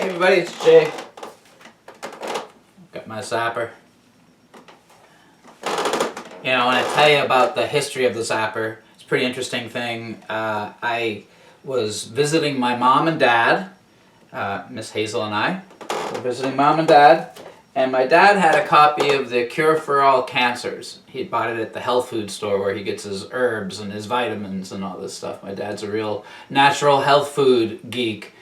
everybody, it's Jay. Got my zapper. You know, I want to tell you about the history of the zapper. It's a pretty interesting thing. I was visiting my mom and dad, Miss Hazel and I were visiting mom and dad, and my dad had a copy of The Cure for All Cancers. He bought it at the health food store where he gets his herbs and his vitamins and all this stuff. My dad's a real natural health food geek.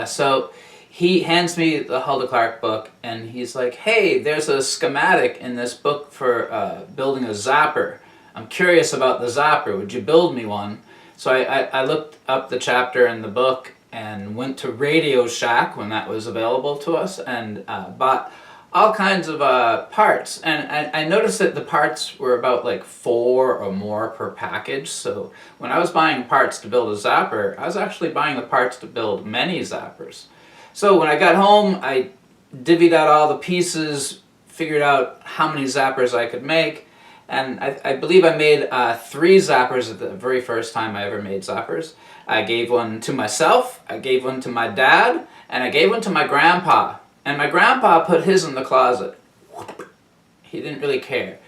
So he hands me the Hulda Clark book, and he's like, hey, there's a schematic in this book for building a zapper. I'm curious about the zapper. Would you build me one? So I looked up the chapter in the book and went to Radio Shack when that was available to us and bought all kinds of parts. And I noticed that the parts were about like 4 or more per package. So when I was buying parts to build a zapper, I was actually buying the parts to build many zappers. So when I got home, I divvied out all the pieces, figured out how many zappers I could make, and I believe I made 3 zappers at the very first time I ever made zappers. I gave one to myself, I gave one to my dad, and I gave one to my grandpa. And my grandpa put his in the closet. He didn't really care.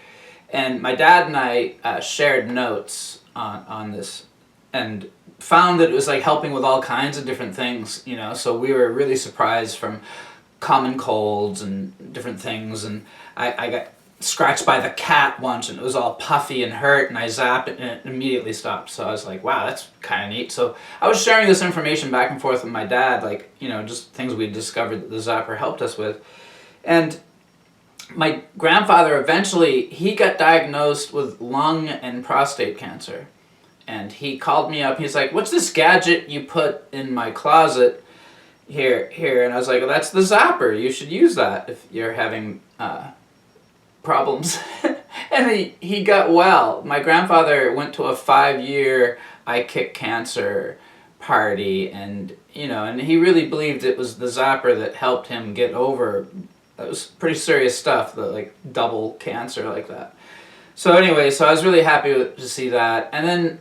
And my dad and I shared notes on this and found that it was like helping with all kinds of different things, you know. So we were really surprised from common colds and different things. And I got scratched by the cat once and it was all puffy and hurt, and I zapped it and it immediately stopped. So I was like, wow, that's kind of neat. So I was sharing this information back and forth with my dad, like, you know, just things we discovered that the zapper helped us with. And my grandfather eventually, he got diagnosed with lung and prostate cancer. And he called me up, he's like, what's this gadget you put in my closet here? And I was like, well, that's the zapper. You should use that if you're having problems. And he got well. My grandfather went to a 5-year I Kick Cancer party, and you know, and he really believed it was the zapper that helped him get over. That was pretty serious stuff, the like double cancer like that. So anyway, so I was really happy to see that. And then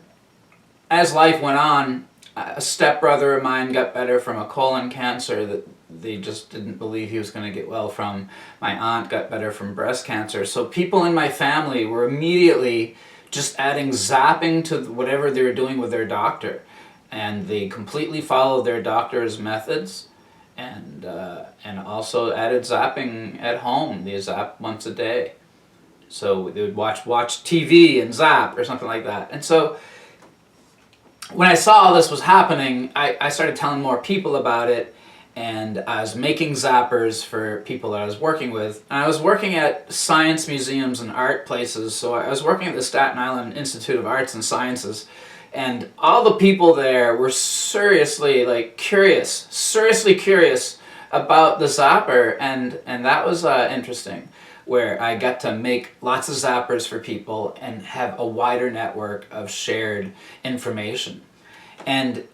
as life went on, a stepbrother of mine got better from a colon cancer that they just didn't believe he was going to get well from. My aunt got better from breast cancer. So people in my family were immediately just adding zapping to whatever they were doing with their doctor. And they completely followed their doctor's methods, and also added zapping at home. They zap once a day. So they would watch TV and zap or something like that. And so when I saw all this was happening, I started telling more people about it, and I was making zappers for people that I was working with. And I was working at science museums and art places, so I was working at the Staten Island Institute of Arts and Sciences, and all the people there were seriously curious about the zapper, and that was interesting, where I got to make lots of zappers for people and have a wider network of shared information. And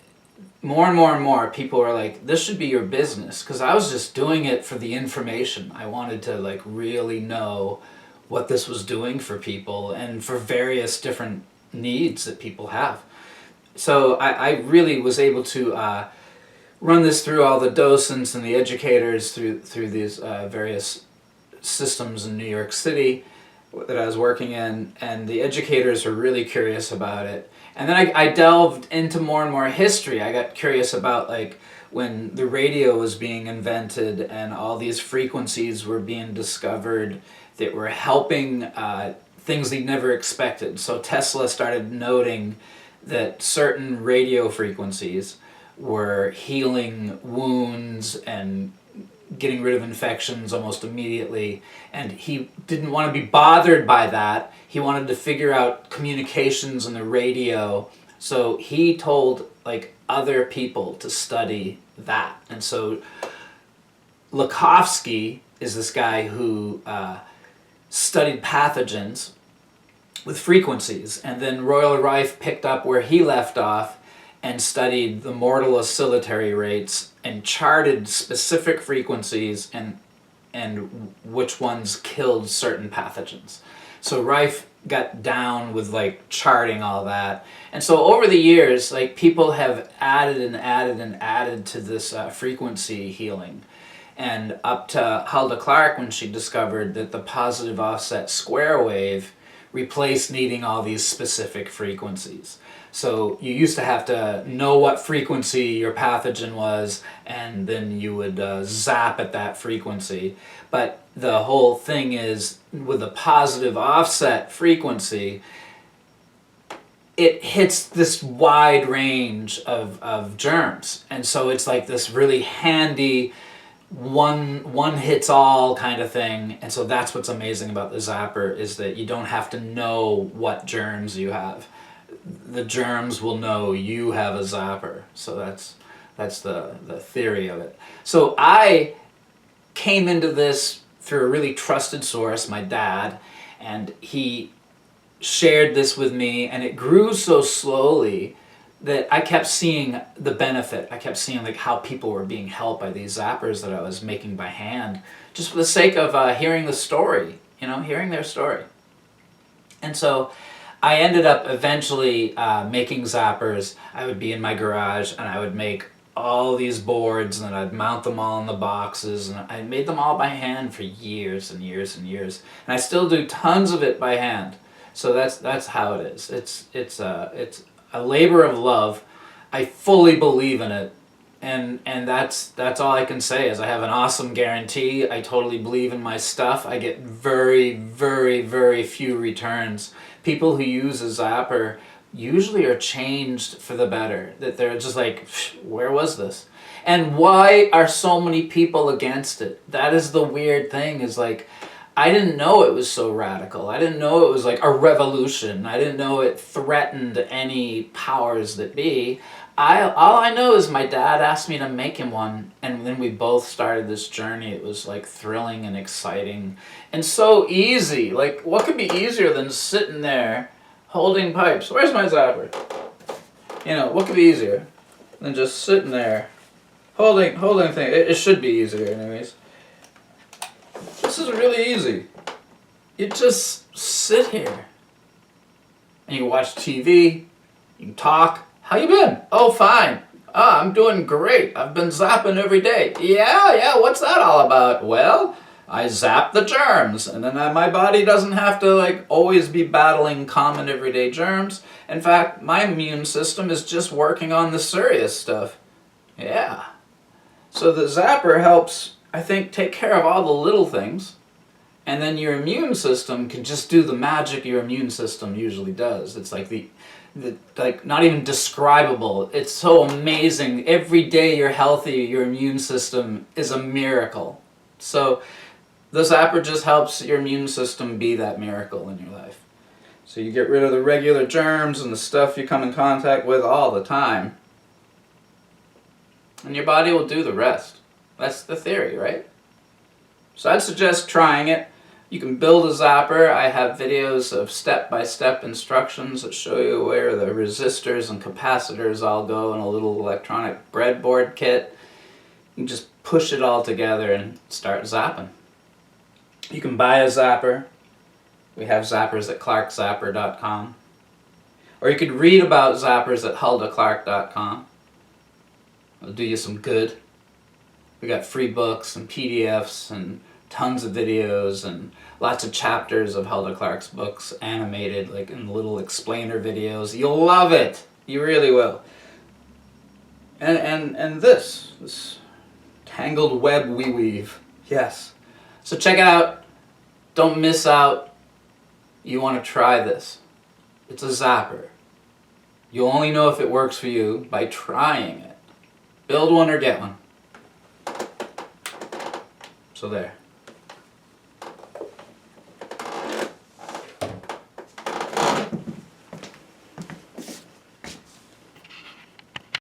more people were like, this should be your business, because I was just doing it for the information. I wanted to really know what this was doing for people and for various different needs that people have. So I really was able to run this through all the docents and the educators through these various systems in New York City that I was working in, and the educators were really curious about it. And then I delved into more and more history. I got curious about when the radio was being invented and all these frequencies were being discovered that were helping things they'd never expected. So Tesla started noting that certain radio frequencies were healing wounds and getting rid of infections almost immediately, and he didn't want to be bothered by that. He wanted to figure out communications on the radio, so he told other people to study that. And so Lakovsky is this guy who studied pathogens with frequencies, and then Royal Rife picked up where he left off and studied the mortal oscillatory rates and charted specific frequencies and which ones killed certain pathogens. So Rife got down with like charting all that. And so over the years, like people have added and added and added to this frequency healing. And up to Hulda Clark, when she discovered that the positive offset square wave replaced needing all these specific frequencies. So you used to have to know what frequency your pathogen was, and then you would zap at that frequency. But the whole thing is, with a positive offset frequency, it hits this wide range of germs. And so it's like this really handy one hits all kind of thing. And so that's what's amazing about the zapper, is that you don't have to know what germs you have. The germs will know you have a zapper. So that's the theory of it. So I came into this through a really trusted source, my dad, and he shared this with me, and it grew so slowly that I kept seeing the benefit. I kept seeing like how people were being helped by these zappers that I was making by hand, just for the sake of hearing the story, hearing their story. And so I ended up eventually making zappers. I would be in my garage and I would make all these boards, and I'd mount them all in the boxes, and I made them all by hand for years and years and years. And I still do tons of it by hand. So that's how it is. It's a labor of love. I fully believe in it, and that's all I can say is I have an awesome guarantee. I totally believe in my stuff. I get very, very, very few returns. People who use a zapper usually are changed for the better. That they're just like, where was this? And why are so many people against it? That is the weird thing, is like, I didn't know it was so radical. I didn't know it was like a revolution. I didn't know it threatened any powers that be. All I know is my dad asked me to make him one, and then we both started this journey. It was like thrilling and exciting and so easy. Like, what could be easier than sitting there holding pipes? Where's my zapper? What could be easier than just sitting there holding things? It should be easier anyways. This is really easy. You just sit here and you watch TV, you can talk. How you been? Oh, fine. I'm doing great. I've been zapping every day. Yeah, what's that all about? Well, I zap the germs, and then my body doesn't have to like always be battling common everyday germs. In fact, my immune system is just working on the serious stuff. Yeah. So the zapper helps, I think, take care of all the little things, and then your immune system can just do the magic your immune system usually does. It's like like not even describable. It's so amazing. Every day you're healthy, your immune system is a miracle. So the zapper just helps your immune system be that miracle in your life. So you get rid of the regular germs and the stuff you come in contact with all the time, and your body will do the rest. That's the theory, right? So I'd suggest trying it. You can build a zapper. I have videos of step-by-step instructions that show you where the resistors and capacitors all go in a little electronic breadboard kit. You can just push it all together and start zapping. You can buy a zapper. We have zappers at clarkzapper.com. Or you could read about zappers at huldaclark.com. It'll do you some good. We got free books and PDFs and tons of videos and lots of chapters of Hulda Clark's books animated, like in little explainer videos. You'll love it. You really will. And this tangled web we weave. Yes. So check it out. Don't miss out. You want to try this. It's a zapper. You'll only know if it works for you by trying it. Build one or get one. So there.